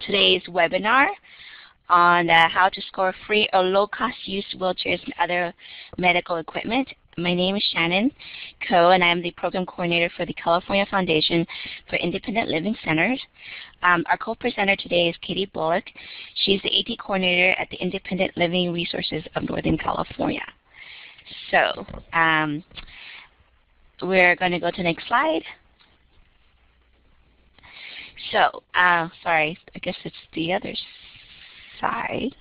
today's webinar on how to score free or low-cost used wheelchairs and other medical equipment. My name is Shannon Coe, and I am the Program Coordinator for the California Foundation for Independent Living Centers. Our co-presenter today is Katie Bullock. She's the AT Coordinator at the Independent Living Resources of Northern California. So we're going to go to the next slide. So, sorry, I guess it's the other side.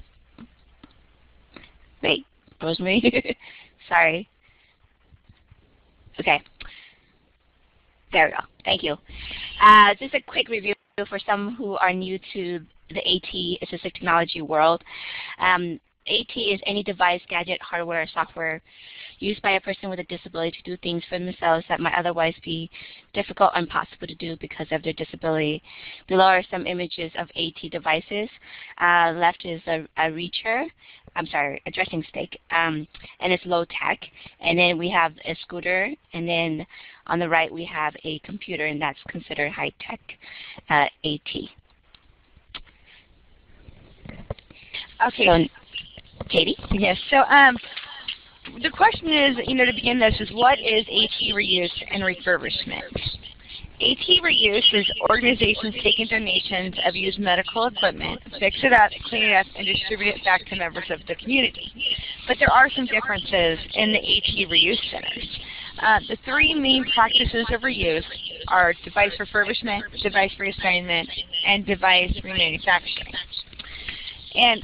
Wait, Rosemary? Sorry. Okay. There we go. Thank you. Just a quick review for some who are new to the AT assistive technology world. AT is any device, gadget, hardware, or software used by a person with a disability to do things for themselves that might otherwise be difficult or impossible to do because of their disability. Below are some images of AT devices. Left is a dressing stick, and it's low tech. And then we have a scooter, and then on the right we have a computer, and that's considered high tech AT. Okay. So, Katie? Yes. So the question is, to begin this is, what is AT reuse and refurbishment? AT reuse is organizations taking donations of used medical equipment, fix it up, clean it up, and distribute it back to members of the community. But there are some differences in the AT reuse centers. The three main practices of reuse are device refurbishment, device reassignment, and device remanufacturing. And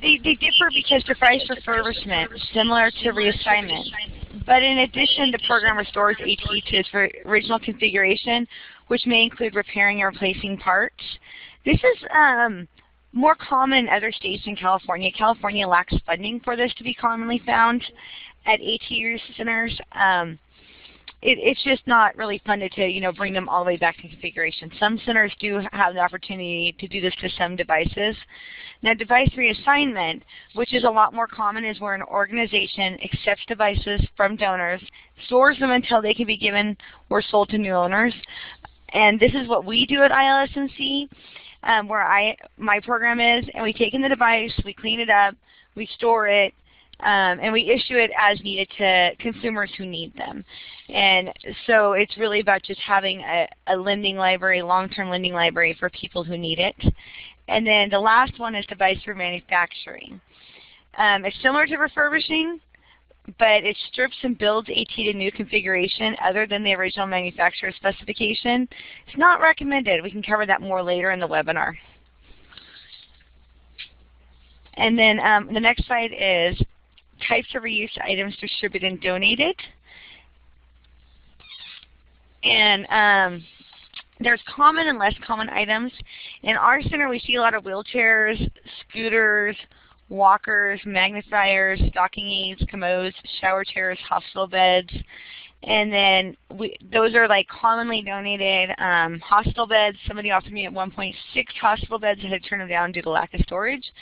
they differ because device refurbishment is similar to reassignment, but in addition, the program restores AT to its original configuration, which may include repairing or replacing parts. This is more common in other states in California. California lacks funding for this to be commonly found at AT use centers. It's just not really funded to, bring them all the way back to configuration. Some centers do have the opportunity to do this to some devices. Now, device reassignment, which is a lot more common, is where an organization accepts devices from donors, stores them until they can be given or sold to new owners. And this is what we do at ILSNC, where my program is. And we take in the device, we clean it up, we store it, and we issue it as needed to consumers who need them. And so it's really about just having a lending library, long-term lending library for people who need it. And then the last one is device remanufacturing. It's similar to refurbishing, but it strips and builds AT to new configuration other than the original manufacturer specification. It's not recommended. We can cover that more later in the webinar. And then the next slide is types of reuse items distributed and donated. And there's common and less common items. In our center, we see a lot of wheelchairs, scooters, walkers, magnifiers, stocking aids, commodes, shower chairs, hospital beds. And then those are like commonly donated. Hospital beds, somebody offered me at 1.6 hospital beds. I had to turn them down due to lack of storage,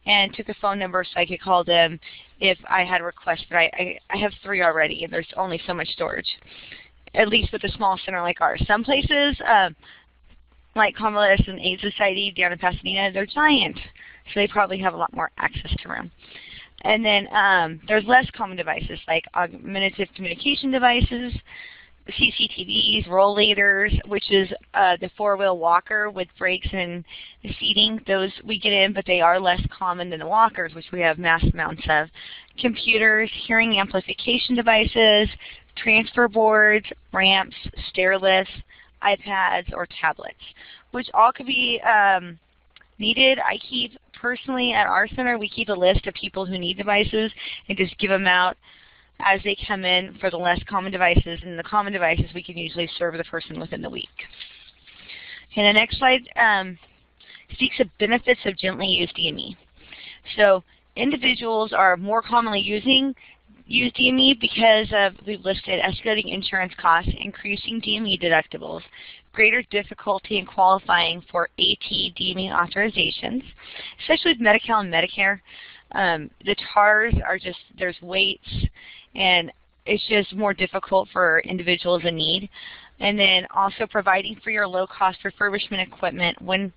and took a phone number so I could call them if I had a request. But I have 3 already, and there's only so much storage, at least with a small center like ours. Some places, like Convalescent and AIDS Society down in Pasadena, they're giant, so they probably have a lot more access to room. And then there's less common devices like augmentative communication devices, CCTVs, rollators, which is the 4-wheel walker with brakes and seating. Those we get in, but they are less common than the walkers, which we have mass amounts of. Computers, hearing amplification devices, transfer boards, ramps, stair lifts, iPads, or tablets, which all could be needed. I keep, personally at our center, we keep a list of people who need devices and just give them out as they come in for the less common devices. And the common devices, we can usually serve the person within the week. Okay, the next slide speaks of benefits of gently used DME. So individuals are more commonly using used DME because of, we've listed, escalating insurance costs, increasing DME deductibles, greater difficulty in qualifying for AT DME authorizations, especially with Medi-Cal and Medicare. The TARs are just, there's weights, and it's just more difficult for individuals in need. And then also providing free or low-cost refurbishment equipment when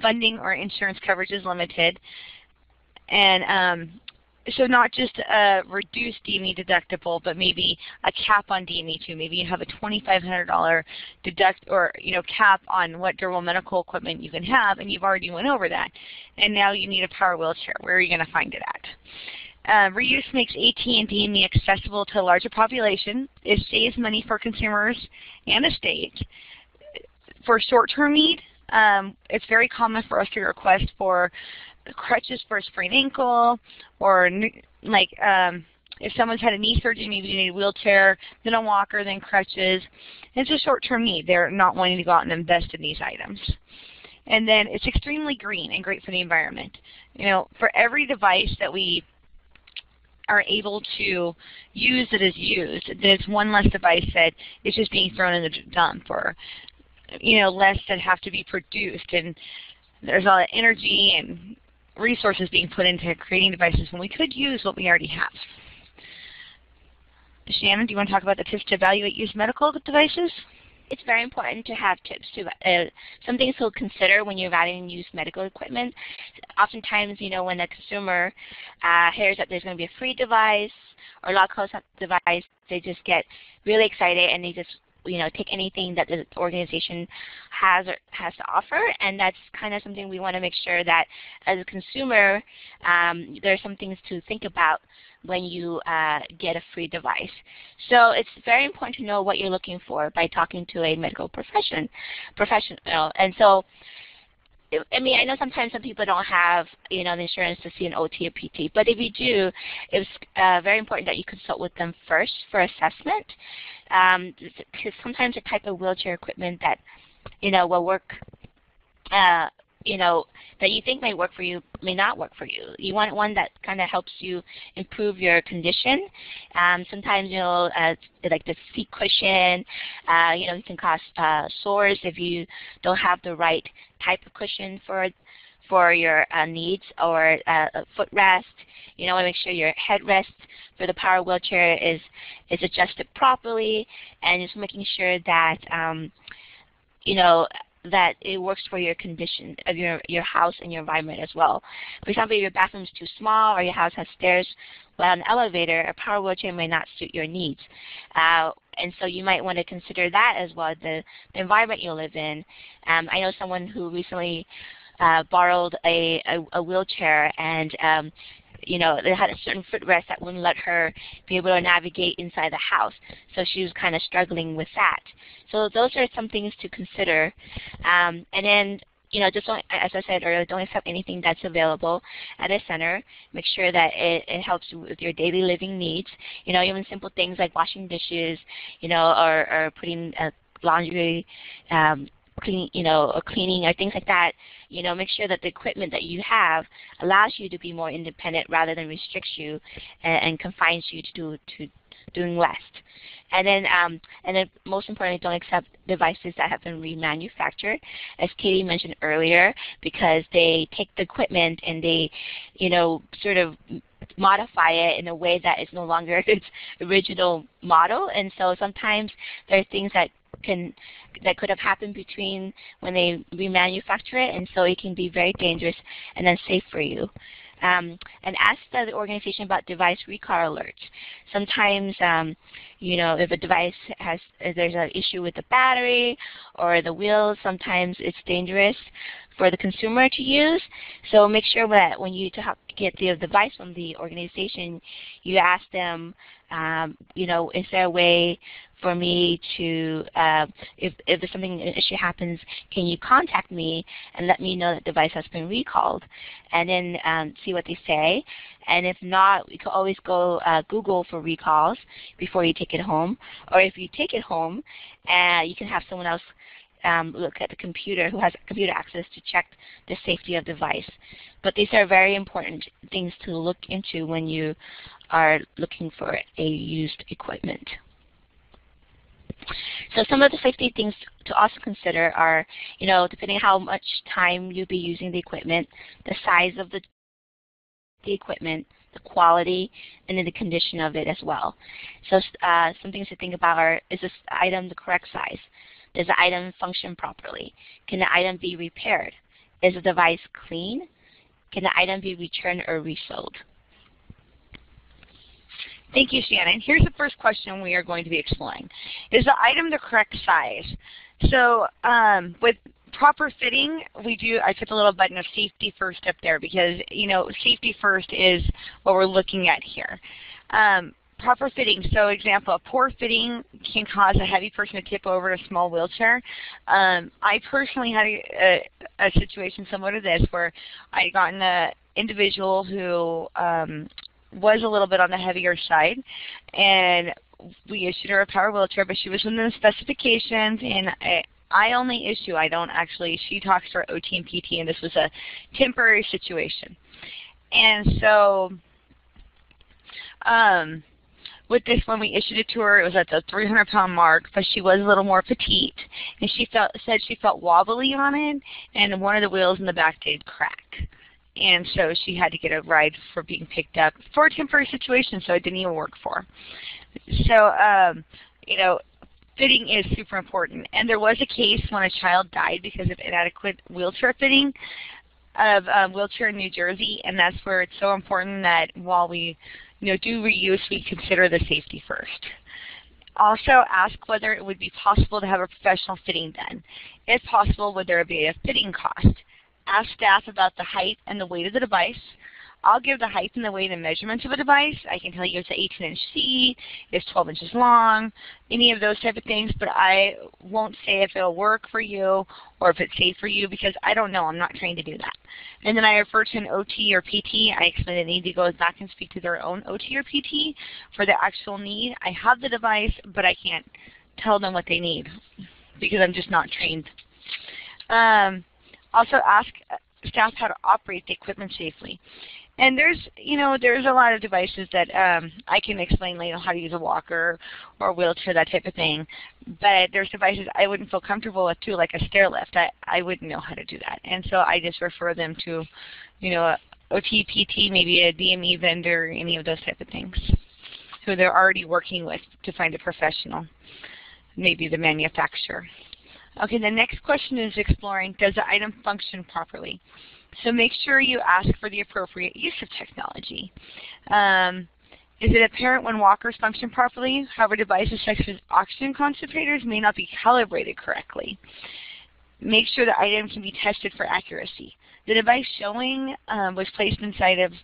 funding or insurance coverage is limited. And so not just a reduced DME deductible, but maybe a cap on DME too. Maybe you have a $2,500 cap on what durable medical equipment you can have, and you've already went over that. And now you need a power wheelchair. Where are you going to find it at? Reuse makes AT and DME accessible to a larger population. It saves money for consumers and the state. For short-term need, it's very common for us to request for crutches for a sprained ankle, or if someone's had a knee surgery, maybe you need a wheelchair, then a walker, then crutches. It's a short-term need. They're not wanting to go out and invest in these items. And then it's extremely green and great for the environment. For every device that we are able to use that is used, there's one less device that is just being thrown in the dump, or less that have to be produced. And there's a lot of energy and resources being put into creating devices when we could use what we already have. Shannon, do you want to talk about the tips to evaluate used medical devices? It's very important to have tips to some things to consider when you're evaluating used medical equipment. Oftentimes, when a consumer hears that there's going to be a free device or low-cost device, they just get really excited and they just take anything that the organization has to offer, and that's kind of something we want to make sure that as a consumer, there's some things to think about when you get a free device. So it's very important to know what you're looking for by talking to a medical professional. And so, I know sometimes some people don't have, the insurance to see an OT or PT, but if you do, it's very important that you consult with them first for assessment, because sometimes the type of wheelchair equipment that, will work, that you think may work for you may not work for you. You want one that kind of helps you improve your condition. Sometimes, like the seat cushion, it can cause sores if you don't have the right type of cushion for your needs, or a footrest. You want to make sure your headrest for the power wheelchair is adjusted properly, and just making sure that that it works for your condition of your house and your environment as well. For example, if your bathroom is too small or your house has stairs without an elevator, a power wheelchair may not suit your needs. And so you might want to consider that as well, the environment you live in. I know someone who recently borrowed a wheelchair, and they had a certain footrest that wouldn't let her be able to navigate inside the house. So she was kind of struggling with that. So those are some things to consider. And then, just don't, as I said earlier, don't accept anything that's available at a center. Make sure that it helps with your daily living needs. Even simple things like washing dishes, or putting laundry, or cleaning or things like that. Make sure that the equipment that you have allows you to be more independent rather than restricts you and confines you to doing less. And then most importantly, don't accept devices that have been remanufactured, as Katie mentioned earlier, because they take the equipment and they, sort of modify it in a way that is no longer its original model. And so sometimes there are things that could have happened between when they remanufacture it, and so it can be very dangerous and unsafe for you. And ask the organization about device recall alerts. Sometimes, if a device if there's an issue with the battery or the wheels, sometimes it's dangerous for the consumer to use. So make sure that when you get the device from the organization, you ask them, is there a way for me to, if there's an issue happens, can you contact me and let me know that device has been recalled? And then see what they say. And if not, you can always go Google for recalls before you take it home. Or if you take it home, you can have someone else look at the computer, who has computer access, to check the safety of the device. But these are very important things to look into when you are looking for a used equipment. So some of the safety things to also consider are, depending on how much time you'll be using the equipment, the size of the equipment, the quality, and then the condition of it as well. So some things to think about are, is this item the correct size? Does the item function properly? Can the item be repaired? Is the device clean? Can the item be returned or resold? Thank you, Shannon. Here's the first question we are going to be exploring. Is the item the correct size? So with proper fitting, I put the little button of safety first up there because, safety first is what we're looking at here. Proper fitting, so example, a poor fitting can cause a heavy person to tip over in a small wheelchair. I personally had a situation similar to this where I got an individual who was a little bit on the heavier side, and we issued her a power wheelchair, but she was within the specifications, and I only issue, I don't actually, she talks to her OT and PT, and this was a temporary situation. And so with this one, we issued it to her. It was at the 300-pound mark, but she was a little more petite, and she said she felt wobbly on it, and one of the wheels in the back did crack. And so she had to get a ride for being picked up for a temporary situation, so it didn't even work for her. So, fitting is super important. And there was a case when a child died because of inadequate wheelchair fitting of wheelchair in New Jersey, and that's where it's so important that while we do reuse, we consider the safety first. Also, ask whether it would be possible to have a professional fitting done. If possible, would there be a fitting cost? Ask staff about the height and the weight of the device. I'll give the height and the weight and measurements of a device. I can tell you it's an 18-inch C, it's 12 inches long, any of those type of things, but I won't say if it'll work for you or if it's safe for you because I don't know. I'm not trained to do that. And then I refer to an OT or PT. I explain they need to go back and speak to their own OT or PT for the actual need. I have the device, but I can't tell them what they need because I'm just not trained. Also ask staff how to operate the equipment safely. And there's a lot of devices that I can explain later how to use a walker or a wheelchair, that type of thing. But there's devices I wouldn't feel comfortable with too, like a stair lift. I wouldn't know how to do that. And so I just refer them to, a OT, PT, maybe a DME vendor, any of those type of things, who they're already working with to find a professional, maybe the manufacturer. Okay, the next question is exploring, does the item function properly? So make sure you ask for the appropriate use of technology. Is it apparent when walkers function properly? However, devices such as oxygen concentrators may not be calibrated correctly. Make sure the item can be tested for accuracy. The device showing was placed inside of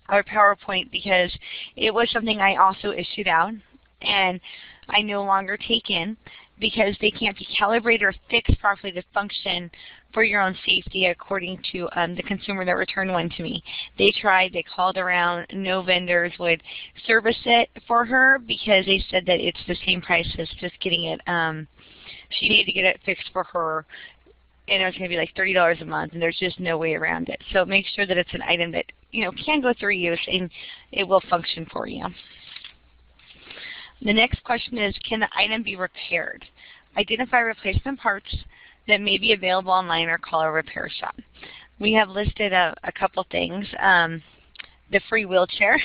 our PowerPoint because it was something I also issued out and I no longer take in because they can't be calibrated or fixed properly to function for your own safety according to the consumer that returned one to me. They tried, they called around, no vendors would service it for her because they said that it's the same price as just getting it, she needed to get it fixed for her and it was going to be like $30 a month and there's just no way around it. So make sure that it's an item that can go through use and it will function for you. The next question is, can the item be repaired? Identify replacement parts that may be available online or call a repair shop. We have listed a couple things. The free wheelchair,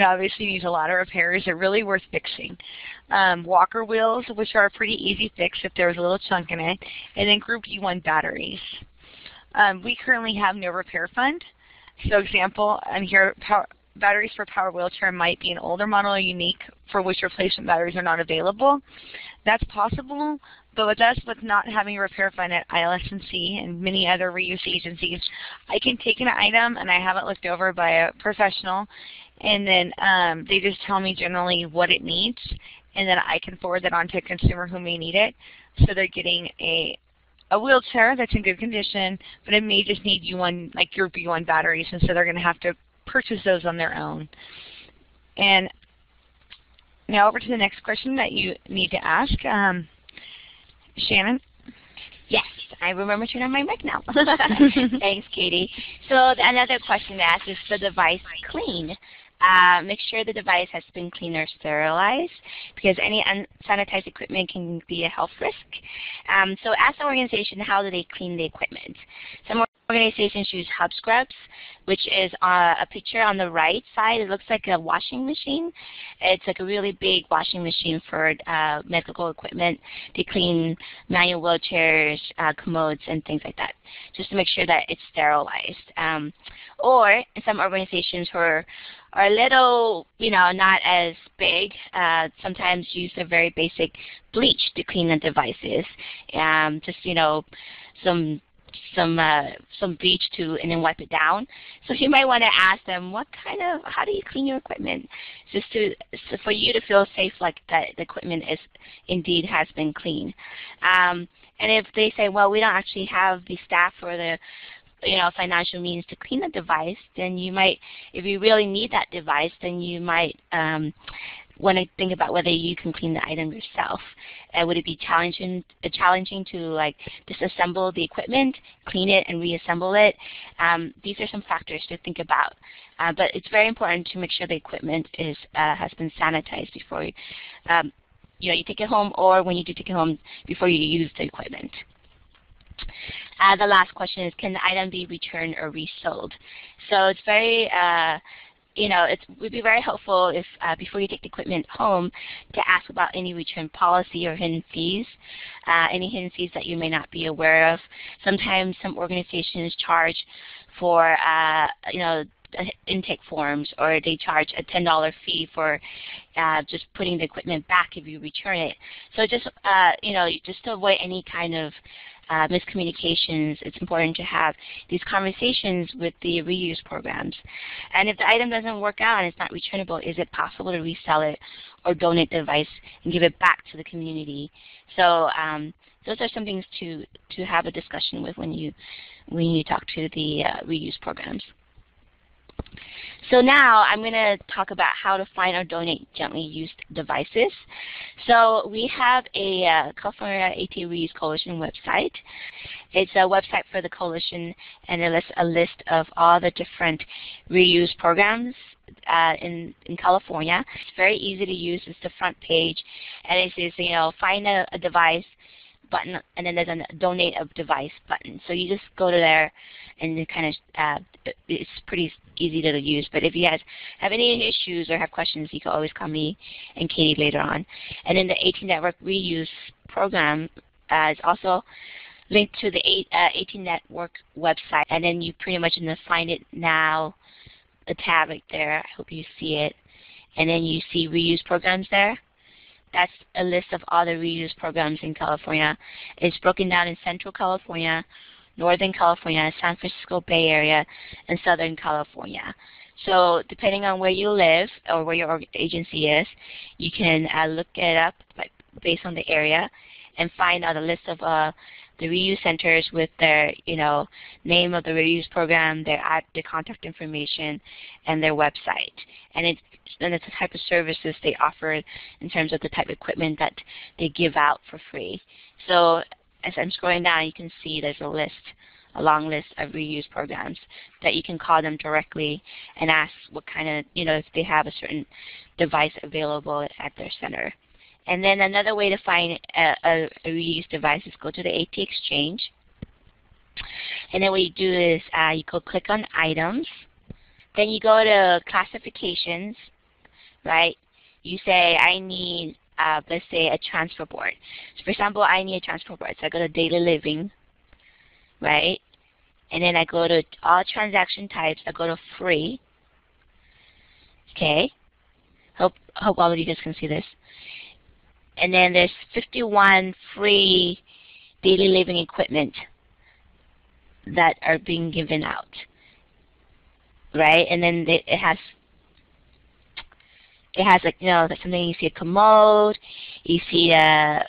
obviously needs a lot of repairs. They're really worth fixing. Walker wheels, which are a pretty easy fix if there's a little chunk in it. And then Group E1 batteries. We currently have no repair fund. So example, and here, batteries for power wheelchair might be an older model or unique for which replacement batteries are not available. That's possible, but with us, with not having a repair fund at ILS&C and many other reuse agencies, I can take an item and I have it looked over by a professional, and then they just tell me generally what it needs, and then I can forward that on to a consumer who may need it. So they're getting a wheelchair that's in good condition, but it may just need like Group E1 batteries, and so they're going to have to purchase those on their own. And now over to the next question that you need to ask. Shannon? Yes, I remember to turn on my mic now. Thanks, Katie. So another question to ask, is the device clean? Make sure the device has been cleaned or sterilized because any unsanitized equipment can be a health risk. So ask the organization, how do they clean the equipment? Some organizations use hub scrubs, which is a picture on the right side. It looks like a washing machine. It's like a really big washing machine for medical equipment to clean manual wheelchairs, commodes, and things like that, just to make sure that it's sterilized. Or in some organizations who are a little, not as big, sometimes use a very basic bleach to clean the devices. Just, some bleach and then wipe it down. So you might want to ask them, how do you clean your equipment? So for you to feel safe, like that the equipment indeed has been cleaned. And if they say, well, we don't actually have the staff or the financial means to clean the device, then you might, if you really need that device, then you might want to think about whether you can clean the item yourself. Would it be challenging to disassemble the equipment, clean it, and reassemble it? These are some factors to think about. But it's very important to make sure the equipment has been sanitized before you take it home, or when you do take it home, before you use the equipment. The last question is, can the item be returned or resold? So it's very it would be very helpful if before you take the equipment home to ask about any return policy or hidden fees, any hidden fees that you may not be aware of. Sometimes some organizations charge for intake forms, or they charge a $10 fee for just putting the equipment back if you return it. So just just to avoid any kind of miscommunications, it's important to have these conversations with the reuse programs. And if the item doesn't work out and it's not returnable, is it possible to resell it or donate the device and give it back to the community? So those are some things to have a discussion with when you talk to the reuse programs. So now I'm going to talk about how to find or donate gently used devices. So we have a California AT Reuse Coalition website. It's a website for the coalition, and it lists a list of all the different reuse programs in California. It's very easy to use. It's the front page, and it says, find a device button, and then there's a donate a device button. So you just go to there, and it kind of it's pretty easy to use. But if you guys have any issues or have questions, you can always call me and Katie later on. And then the AT Network Reuse Program is also linked to the AT Network website, and then you pretty much in the Find It Now, the tab right there. I hope you see it. And then you see reuse programs there. That's a list of all the reuse programs in California. It's broken down in Central California, Northern California, San Francisco Bay Area, and Southern California. So depending on where you live or where your agency is, you can look it up based on the area and find out a list of the reuse centers with their name of the reuse program, their contact information, and their website. And it's the type of services they offer in terms of the type of equipment that they give out for free. So as I'm scrolling down, you can see there's a long list of reuse programs that you can call them directly and ask what kind of, if they have a certain device available at their center. And then another way to find a reuse device is go to the AT Exchange. And then what you do is you go click on items. Then you go to classifications, right? You say, I need, let's say, a transfer board. So for example, I need a transfer board. So I go to daily living, right? And then I go to all transaction types. I go to free. Okay. Hope all of you guys can see this. And then there's 51 free daily living equipment that are being given out, right? And then it has like, something, you see a commode, you see a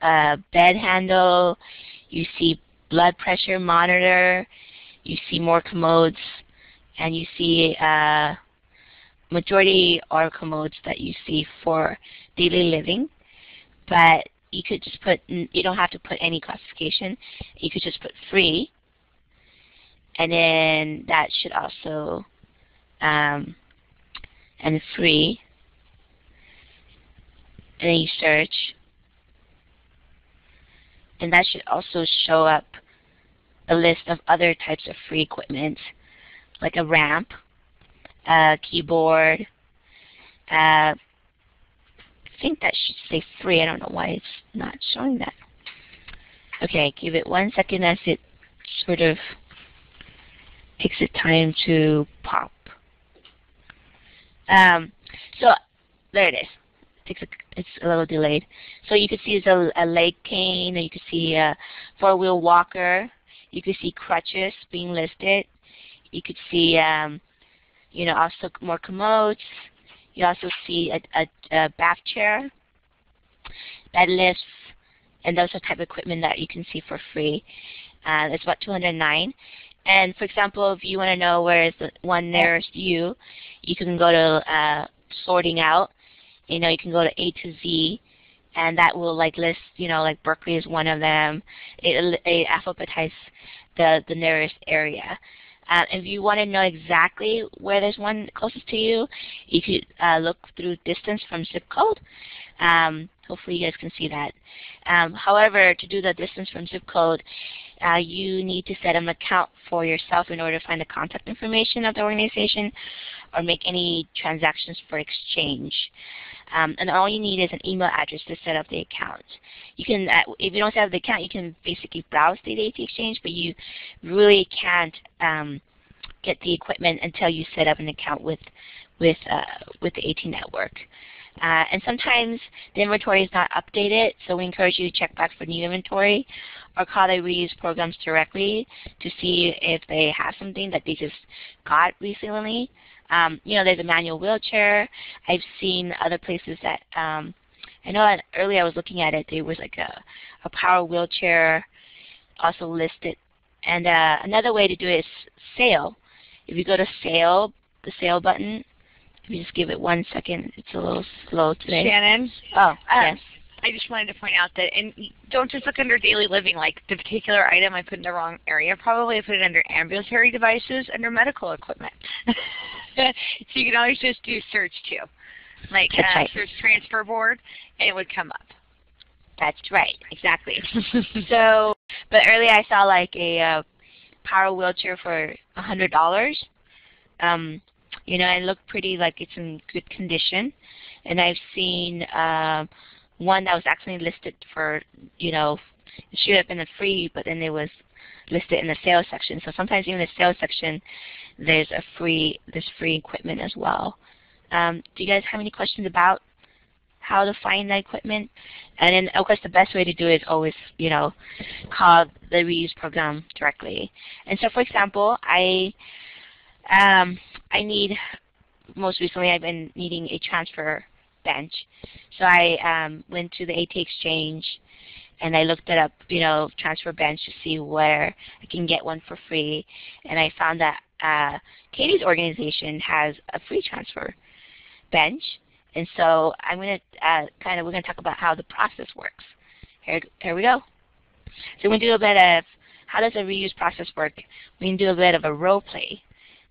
bed handle, you see blood pressure monitor, you see more commodes, and you see majority are commodes that you see for daily living. But you could just put, you don't have to put any classification. You could just put free. And then that should also, and free. And then you search. And that should also show up a list of other types of free equipment, like a ramp, a keyboard. I think that should say free. I don't know why it's not showing that. Okay, give it 1 second as it sort of takes its time to pop. So there it is. It's a little delayed. So you can see there's a leg cane, or you can see a four-wheel walker. You can see crutches being listed. You could see, also more commodes. You also see a bath chair, bed lifts, and those are type of equipment that you can see for free. It's about $209. And for example, if you want to know where is the one nearest you, you can go to sorting out. You can go to A to Z, and that will list, like Berkeley is one of them. It alphabetizes the nearest area. If you want to know exactly where there's one closest to you, you could look through distance from zip code. Hopefully you guys can see that. However, to do the distance from zip code, you need to set an account for yourself in order to find the contact information of the organization or make any transactions for exchange. And all you need is an email address to set up the account. You can, if you don't set up the account, you can basically browse the AT Exchange, but you really can't get the equipment until you set up an account with the AT network. And sometimes the inventory is not updated, so we encourage you to check back for new inventory or call the reuse programs directly to see if they have something that they just got recently. There's a manual wheelchair. I've seen other places that, I know that earlier I was looking at it, there was like a power wheelchair also listed. And another way to do it is sale. If you go to sale, the sale button, if you just give it 1 second, it's a little slow today. Shannon? Oh, yes. I just wanted to point out that, and don't just look under daily living, like the particular item I put in the wrong area. Probably I put it under ambulatory devices, under medical equipment. So you can always just do search too. Like right. Search transfer board, and it would come up. That's right, exactly. So, but earlier I saw like a power wheelchair for $100. It looked pretty like it's in good condition. And I've seen one that was actually listed for, it should have been a free, but then it was listed in the sales section. So sometimes even in the sales section, there's free equipment as well. Do you guys have any questions about how to find the equipment? And then, of course, the best way to do it is always, call the reuse program directly. And so, for example, I need, most recently I've been needing a transfer bench. So I went to the AT Exchange and I looked it up, transfer bench to see where I can get one for free. And I found that Katie's organization has a free transfer bench. And so I'm going to we're going to talk about how the process works. Here we go. So we're going to do a bit of, how does a reuse process work? We can do a bit of a role play,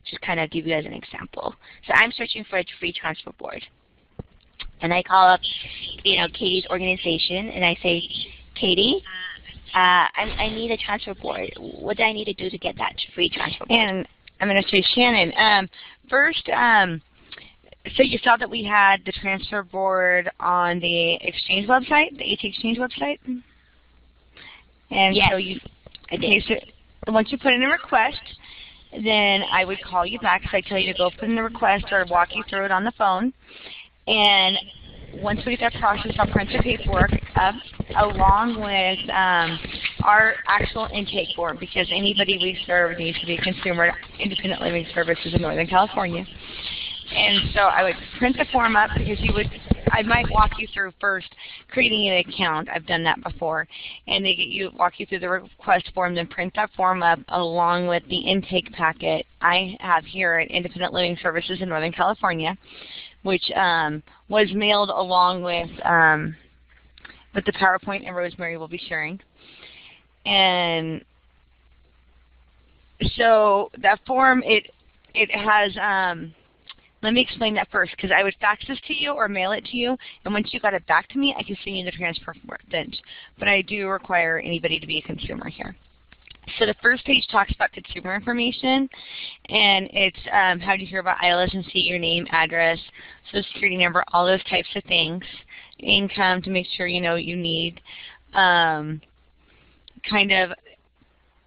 just kind of give you guys an example. So I'm searching for a free transfer board. And I call up, Katie's organization, and I say, Katie, I need a transfer board. What do I need to do to get that free transfer board? And I'm going to say, Shannon, first, so you saw that we had the transfer board on the Exchange website, the AT Exchange website? And yes, so you, I did. So once you put in a request, then I would call you back because I tell you to go put in the request or walk you through it on the phone. And once we get that process, I'll print the paperwork up along with our actual intake form, because anybody we serve needs to be a consumer independent living services in Northern California. And so I would print the form up because I might walk you through first creating an account. I've done that before. And walk you through the request form, then print that form up along with the intake packet I have here at Independent Living Services in Northern California, which was mailed along with the PowerPoint and Rosemary will be sharing. And so that form, it has, let me explain that first, because I would fax this to you or mail it to you, and once you got it back to me, I can send you the transfer bench. But I do require anybody to be a consumer here. So the first page talks about consumer information, and it's how do you hear about ILSNC, your name, address, social security number, all those types of things. Income to make sure you know what you need. Kind of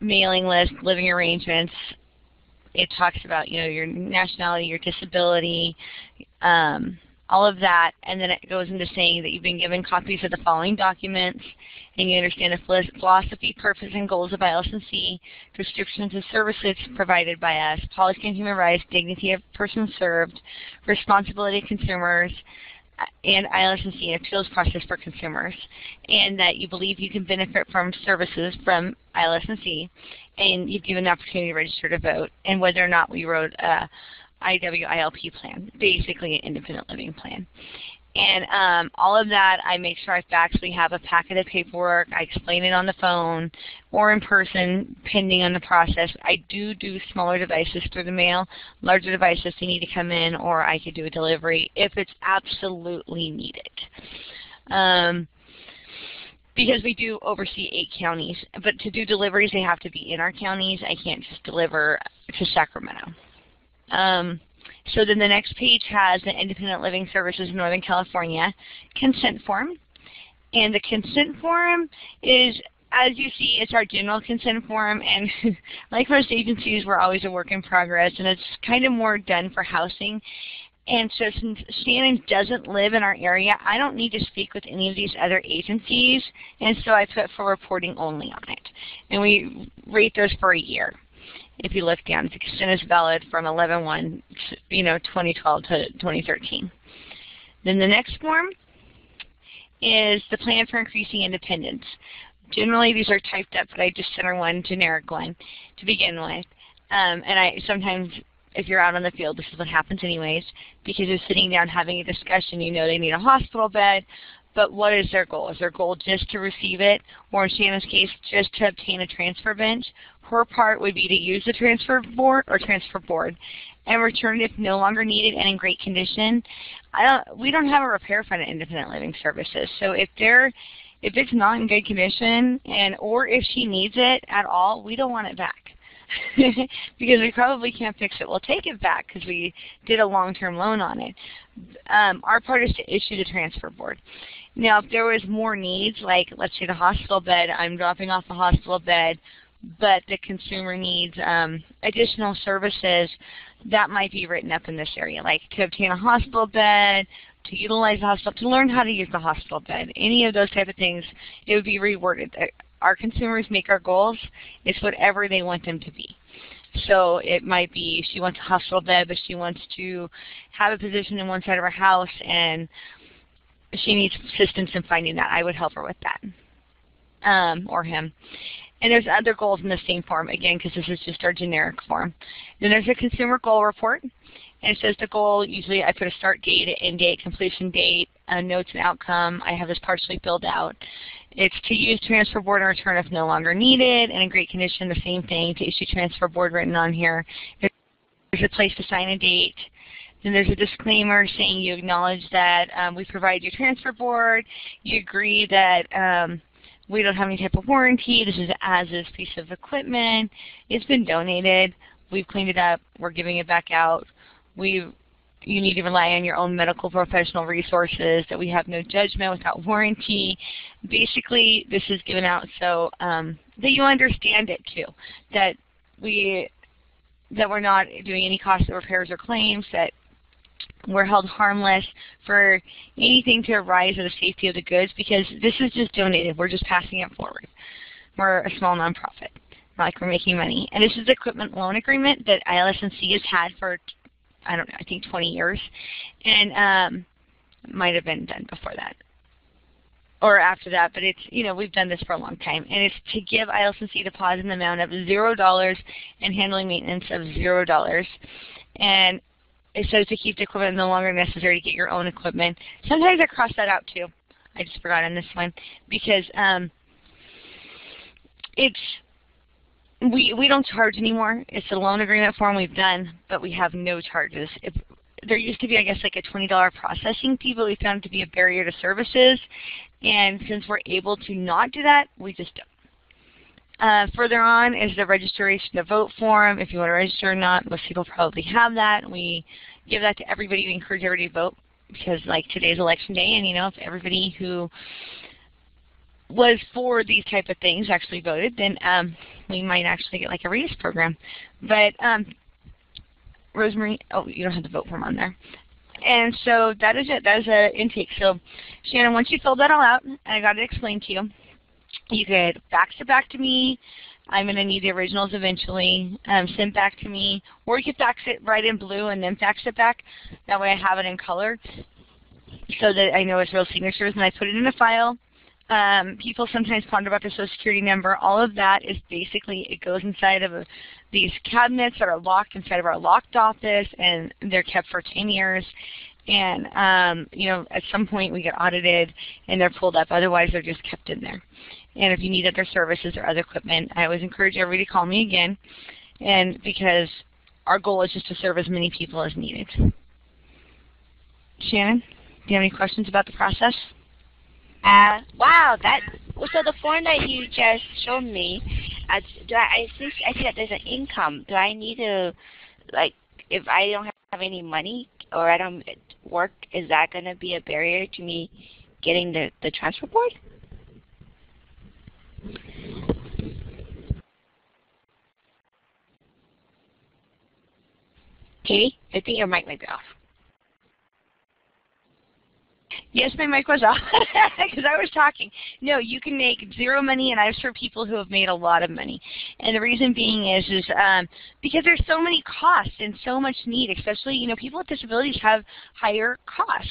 mailing list, living arrangements. It talks about, you know, your nationality, your disability, all of that, and then it goes into saying that you've been given copies of the following documents, and you understand the philosophy, purpose, and goals of ILSNC, descriptions of services provided by us, policy and human rights, dignity of persons served, responsibility of consumers, and ILSNC appeals process for consumers, and that you believe you can benefit from services from ILSNC, and you've given the opportunity to register to vote, and whether or not we wrote a IWILP plan, basically an independent living plan. And all of that, I make sure I actually have a packet of paperwork. I explain it on the phone or in person, pending on the process. I do smaller devices through the mail. Larger devices, they need to come in, or I could do a delivery if it's absolutely needed. Because we do oversee 8 counties, but to do deliveries, they have to be in our counties. I can't just deliver to Sacramento. So then the next page has the Independent Living Services in Northern California consent form. And the consent form is, as you see, it's our general consent form. And like most agencies, we're always a work in progress. And it's kind of more done for housing. And so since Shannon doesn't live in our area, I don't need to speak with any of these other agencies. And so I put for reporting only on it. And we rate those for a year. If you look down, the consent is valid from 11/1, 2012 to 2013. Then the next form is the plan for increasing independence. Generally, these are typed up, but I just center one generic one to begin with. And I sometimes, if you're out on the field, this is what happens anyways, because you're sitting down having a discussion. You know they need a hospital bed, but what is their goal? Is their goal just to receive it, or in Shannon's case, just to obtain a transfer bench? Her part would be to use the transfer board and return it if no longer needed and in great condition. We don't have a repair fund at Independent Living Services, so if it's not in good condition or if she needs it at all, we don't want it back. Because we probably can't fix it. We'll take it back because we did a long-term loan on it. Our part is to issue the transfer board. Now, if there was more needs, like let's say the hospital bed, I'm dropping off the hospital bed, but the consumer needs additional services, that might be written up in this area, like to obtain a hospital bed, to utilize the hospital, to learn how to use the hospital bed, any of those type of things, it would be reworded. Our consumers make our goals. It's whatever they want them to be. So it might be she wants a hospital bed, but she wants to have a position in one side of her house, and she needs assistance in finding that. I would help her with that, or him. And there's other goals in the same form, again, because this is just our generic form. Then there's a consumer goal report. And it says the goal, usually I put a start date, an end date, completion date, notes and outcome. I have this partially filled out. It's to use transfer board and return if no longer needed, and in great condition, the same thing, to issue transfer board written on here. There's a place to sign a date. Then there's a disclaimer saying you acknowledge that we provide you transfer board. You agree that we don't have any type of warranty. This is an as-is piece of equipment. It's been donated. We've cleaned it up. We're giving it back out. You need to rely on your own medical professional resources, that we have no judgment without warranty. Basically, this is given out so that you understand it too, that we're not doing any costly repairs or claims, that we're held harmless for anything to arise of the safety of the goods, because this is just donated. We're just passing it forward. We're a small nonprofit, not like we're making money. And this is the equipment loan agreement that ILSNC has had for, I don't know, I think 20 years, and might have been done before that or after that, but it's, we've done this for a long time, and it's to give ILSNC deposit an amount of $0 and handling maintenance of $0. And it says to keep the equipment no longer necessary to get your own equipment. Sometimes I cross that out too. I just forgot on this one, because we don't charge anymore. It's a loan agreement form we've done, but we have no charges. There used to be, I guess, like a $20 processing fee, but we found it to be a barrier to services. And since we're able to not do that, we just Further on is the registration to vote form. If you want to register or not, most people probably have that. We give that to everybody. We encourage everybody to vote because, like, today's election day, and, you know, if everybody who was for these type of things actually voted, then we might actually get, like, a raise program. But, Rosemary, oh, you don't have the vote form on there. And so that is it. That is an intake. So, Shannon, once you fill that all out, and I got it explained to you, you could fax it back to me. I'm going to need the originals eventually sent back to me. Or you could fax it right in blue and then fax it back. That way I have it in color so that I know it's real signatures, and I put it in a file. People sometimes ponder about their Social Security number. All of that is basically, it goes inside of these cabinets that are locked inside of our locked office, and they're kept for 10 years. And, you know, at some point we get audited and they're pulled up. Otherwise, they're just kept in there. And if you need other services or other equipment, I always encourage everybody to call me again, and because our goal is just to serve as many people as needed. Shannon, do you have any questions about the process? Wow, so the form that you just showed me, I see that there's an income. Do I need to, like, if I don't have any money or I don't work, is that going to be a barrier to me getting the transfer board? Katie, I think your mic might be off. Yes, my mic was off because I was talking. No, you can make zero money, and I've served people who have made a lot of money. And the reason being is because there's so many costs and so much need, especially, you know, people with disabilities have higher costs.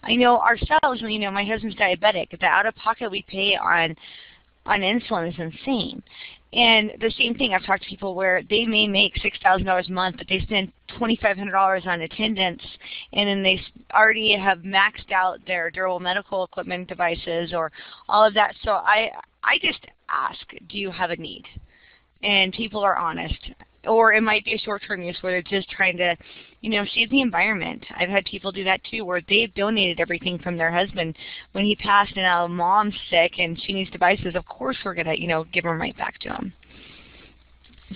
I know ourselves, you know, my husband's diabetic. The out-of-pocket we pay on insulin is insane. And the same thing, I've talked to people where they may make $6,000 a month, but they spend $2,500 on attendance, and then they already have maxed out their durable medical equipment devices or all of that. So I just ask, do you have a need? And people are honest. Or it might be a short-term use where they're just trying to, you know, save the environment. I've had people do that too, where they've donated everything from their husband when he passed, and now mom's sick and she needs devices. Of course we're going to, you know, give them right back to him.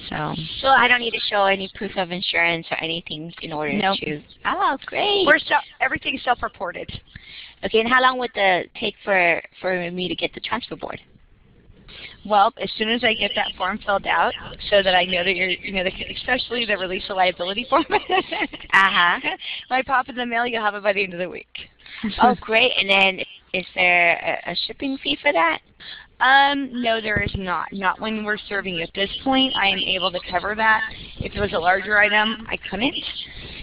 So I don't need to show any proof of insurance or anything in order to. Oh, great. Everything's self-reported. Okay, and how long would it take for me to get the transfer board? Well, as soon as I get that form filled out, so that I know that you're, you know, especially the release of liability form. When I pop in the mail, you'll have it by the end of the week. Oh, great. And then is there a shipping fee for that? No, there is not. Not when we're serving you. At this point, I am able to cover that. If it was a larger item, I couldn't,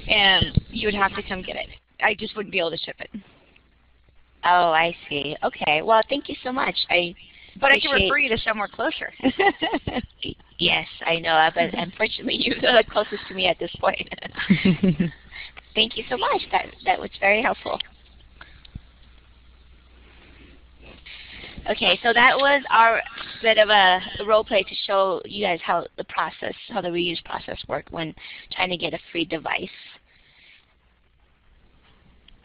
and you would have to come get it. I just wouldn't be able to ship it. Oh, I see. Okay. Well, thank you so much. But I can refer you to somewhere closer. Yes, I know, but unfortunately you're the closest to me at this point. Thank you so much. That was very helpful. Okay, so that was our bit of a role play to show you guys how the reuse process worked when trying to get a free device.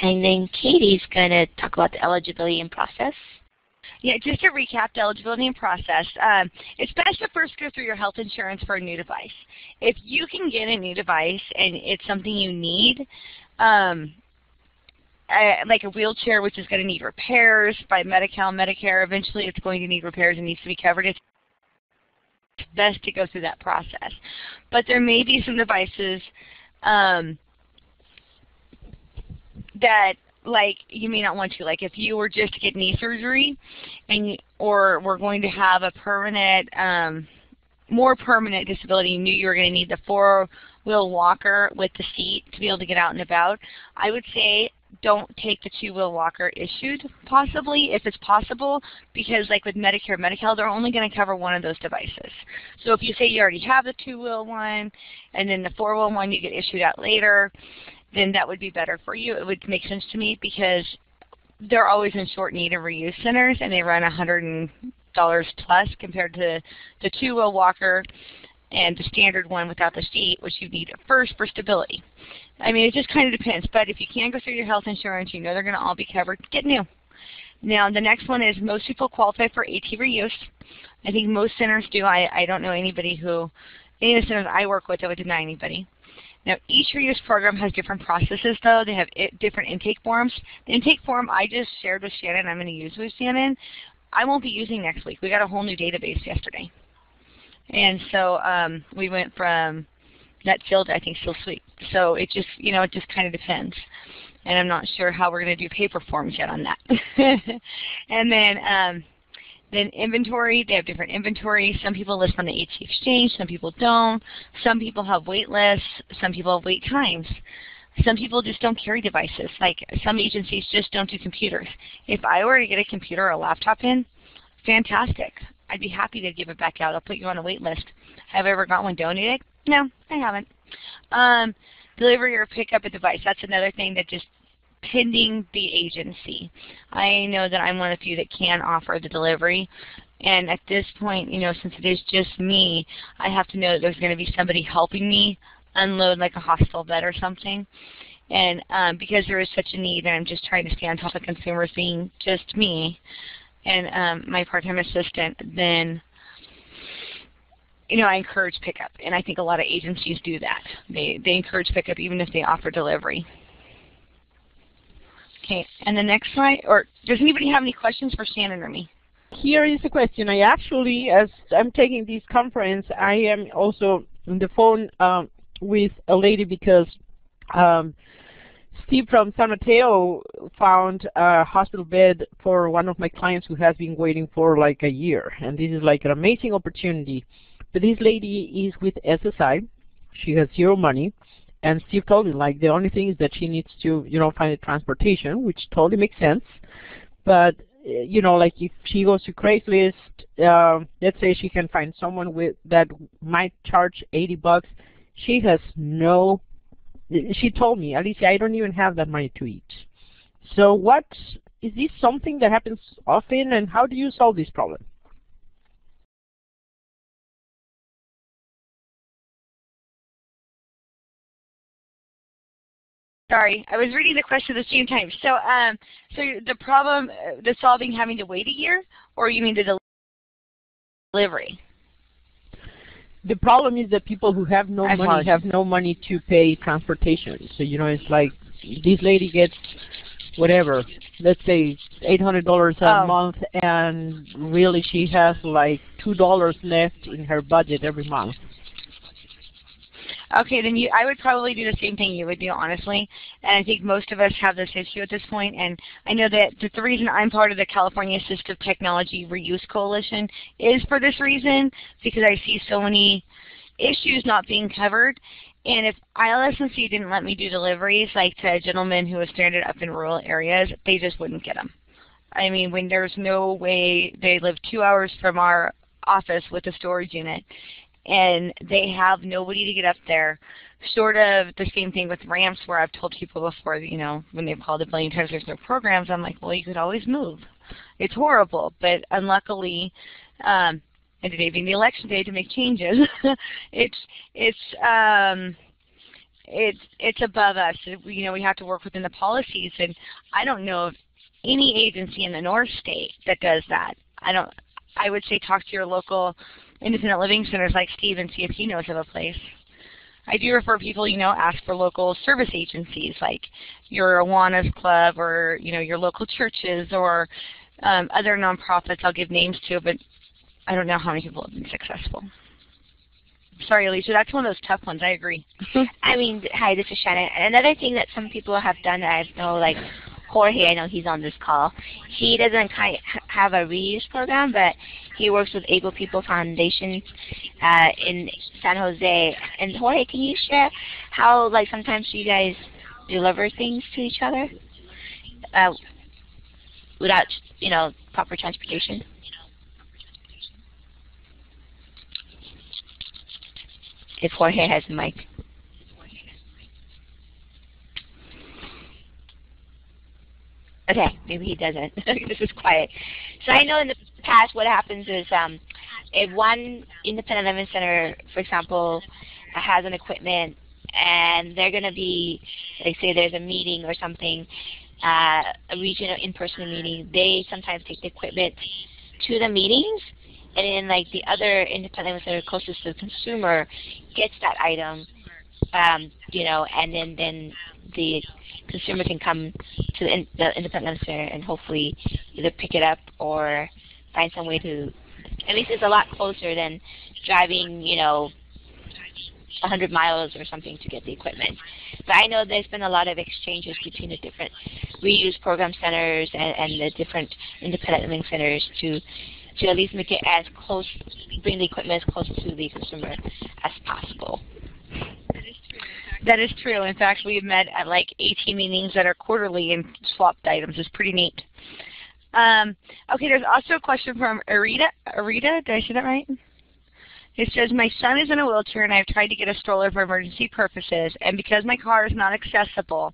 And then Katie's going to talk about the eligibility and process. Yeah, just to recap the eligibility and process, it's best to first go through your health insurance for a new device. If you can get a new device and it's something you need, like a wheelchair which is going to need repairs by Medi-Cal, Medicare, eventually it's going to need repairs and needs to be covered, it's best to go through that process. But there may be some devices that, like, you may not want to. Like, if you were just to get knee surgery, or we're going to have a permanent, more permanent disability, you knew you were going to need the four-wheel walker with the seat to be able to get out and about, I would say don't take the two-wheel walker issued, possibly, if it's possible, because like with Medicare, Medi-Cal, they're only going to cover one of those devices. So if you say you already have the two-wheel one, and then the four-wheel one you get issued out later, then that would be better for you. It would make sense to me because they're always in short need of reuse centers, and they run $100 plus compared to the two-wheel walker and the standard one without the seat, which you need first for stability. I mean, it just kind of depends. But if you can't go through your health insurance, you know they're going to all be covered, get new. Now, the next one is most people qualify for AT reuse. I think most centers do. I don't know anybody who, any of the centers I work with that would deny anybody. Now, each reuse program has different processes, though. They have different intake forms. The intake form I just shared with Shannon, I'm going to use with Shannon, I won't be using next week. We got a whole new database yesterday. And so we went from net field to, I think, still sweet. So it just, it just kind of depends. And I'm not sure how we're going to do paper forms yet on that. And then inventory, they have different inventory. Some people list on the AT Exchange, some people don't. Some people have wait lists, some people have wait times. Some people just don't carry devices. Like some agencies just don't do computers. If I were to get a computer or a laptop in, fantastic. I'd be happy to give it back out. I'll put you on a wait list. Have I ever got one donated? No, I haven't. Delivery or pick up a device. That's another thing that just pending the agency. I know that I'm one of the few that can offer the delivery. And at this point, since it is just me, I have to know that there's going to be somebody helping me unload like a hospital bed or something. And because there is such a need, and I'm just trying to stay on top of consumers being just me and my part-time assistant, then I encourage pickup, and I think a lot of agencies do that. They encourage pickup even if they offer delivery. Okay, and the next slide, or does anybody have any questions for Shannon or me? Here is a question. I actually, as I'm taking this conference, I am also on the phone with a lady because Steve from San Mateo found a hospital bed for one of my clients who has been waiting for like a year. And this is like an amazing opportunity. But this lady is with SSI. She has zero money. And Steve told me, like, the only thing is that she needs to, find a transportation, which totally makes sense. But, like if she goes to Craigslist, let's say she can find someone that might charge $80. She has no, she told me, Alicia, I don't even have that money to eat. So is this something that happens often, and how do you solve this problem? Sorry, I was reading the question at the same time. So, so the problem, the solving having to wait a year, or you mean the delivery? The problem is that people who have no money have no money to pay transportation. So, it's like this lady gets whatever, let's say $800 a month, and really she has like $2 left in her budget every month. Okay, then I would probably do the same thing you would do, honestly. And I think most of us have this issue at this point. And I know that the reason I'm part of the California Assistive Technology Reuse Coalition is for this reason, because I see so many issues not being covered. And if ILS&C didn't let me do deliveries, like to a gentleman who was stranded up in rural areas, they just wouldn't get them. I mean, when there's no way, they live 2 hours from our office with a storage unit, and they have nobody to get up there. Sort of the same thing with ramps, where I've told people before, when they've called a billion times there's no programs, I'm like, well, you could always move. It's horrible, but unluckily, and today being the election day to make changes, it's above us. We have to work within the policies, and I don't know of any agency in the North State that does that. I would say talk to your local independent living centers like Steve and see if he knows of a place. I do refer people, ask for local service agencies like your Awanas Club or, your local churches or other nonprofits I'll give names to, but I don't know how many people have been successful. Sorry, Alicia, that's one of those tough ones. I agree. I mean, hi, this is Shannon. Another thing that some people have done that I know, like Jorge, I know he's on this call. He doesn't have a reuse program, but he works with Able People Foundation in San Jose. And Jorge, can you share how, like, sometimes you guys deliver things to each other without, proper transportation? If Jorge has a mic. Okay, maybe he doesn't. This is quiet. So I know in the past what happens is if one independent living center, for example, has an equipment and they're going to be, like say there's a meeting or something, a regional in-person meeting, they sometimes take the equipment to the meetings, and then like the other independent living center closest to the consumer gets that item, and then the consumer can come to the independent living center and hopefully either pick it up or find some way to. At least it's a lot closer than driving, 100 miles or something to get the equipment. But I know there's been a lot of exchanges between the different reuse program centers and the different independent living centers to at least make it as close, bring the equipment as close to the consumer as possible. That is true. In fact, we've met at like 18 meetings that are quarterly and swapped items. It's pretty neat. Okay, there's also a question from Arita. Arita, did I say that right? It says, my son is in a wheelchair and I've tried to get a stroller for emergency purposes, and because my car is not accessible,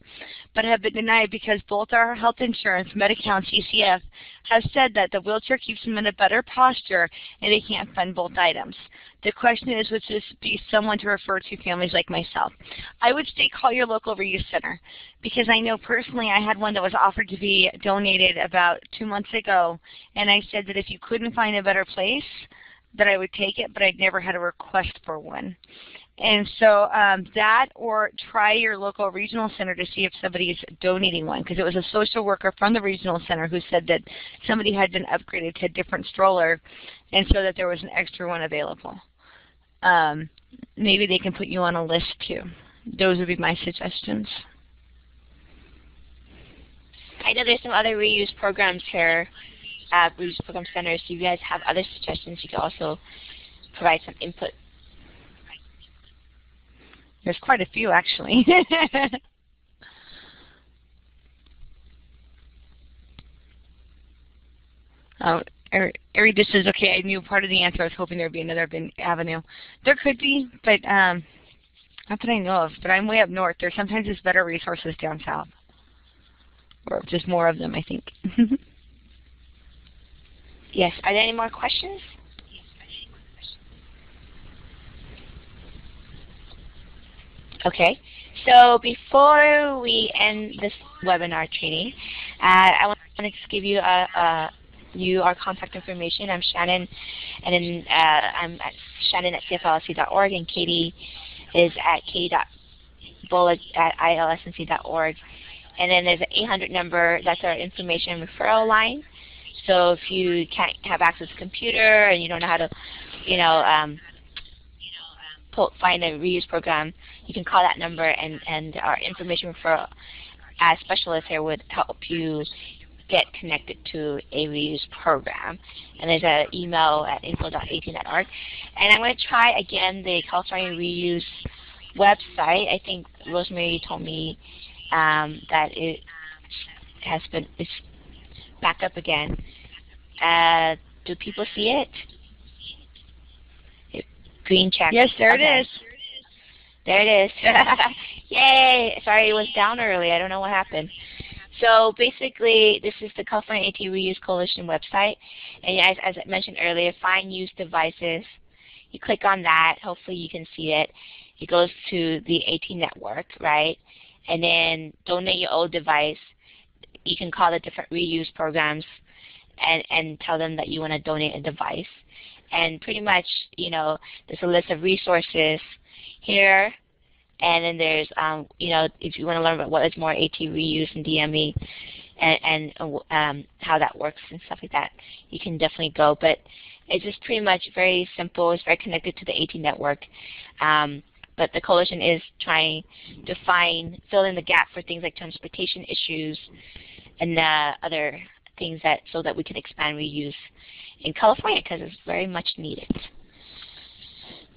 but have been denied because both our health insurance, Medi-Cal, and CCF have said that the wheelchair keeps him in a better posture and they can't fund both items. The question is, would this be someone to refer to families like myself? I would say call your local reuse center, because I know personally I had one that was offered to be donated about 2 months ago, and I said that if you couldn't find a better place, that I would take it, but I'd never had a request for one. And so that, or try your local regional center to see if somebody is donating one, because it was a social worker from the regional center who said that somebody had been upgraded to a different stroller, and so that there was an extra one available. Maybe they can put you on a list too. Those would be my suggestions. I know there's some other reuse programs here, reuse program centers. So if you guys have other suggestions, you can also provide some input. There's quite a few, actually. Oh, Ari just says, okay, I knew part of the answer. I was hoping there would be another avenue. There could be, but not that I know of. But I'm way up north. There sometimes is better resources down south. Or just more of them, I think. Yes. Are there any more questions? Okay. So before we end this webinar training, I want to just give you our contact information. I'm Shannon, and then I'm at Shannon at cflsc.org, and Katie is at katie.bullock@ilsnc.org. And then there's an 800 number. That's our information referral line. So if you can't have access to a computer and you don't know how to, find a reuse program, you can call that number, and our information referral specialist here would help you get connected to a reuse program. And there's an email at info.at.org. And I'm going to try again the California Reuse website. I think Rosemary told me that it's back up again. Do people see it? Green check. Yes, there it is. There it is. Yay! Sorry, it was down early. I don't know what happened. So basically, this is the California AT Reuse Coalition website. And as I mentioned earlier, find used devices. You click on that. Hopefully you can see it. It goes to the AT network, right? And then donate your old device. You can call the different reuse programs and tell them that you want to donate a device. And pretty much, there's a list of resources here. And then there's, if you want to learn about what is more AT reuse and DME and how that works and stuff like that, you can definitely go. But it's just pretty much very simple. It's very connected to the AT network. But the coalition is trying to fill in the gap for things like transportation issues and other things so that we can expand reuse in California, because it's very much needed.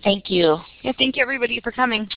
Thank you. Yeah, thank you everybody for coming.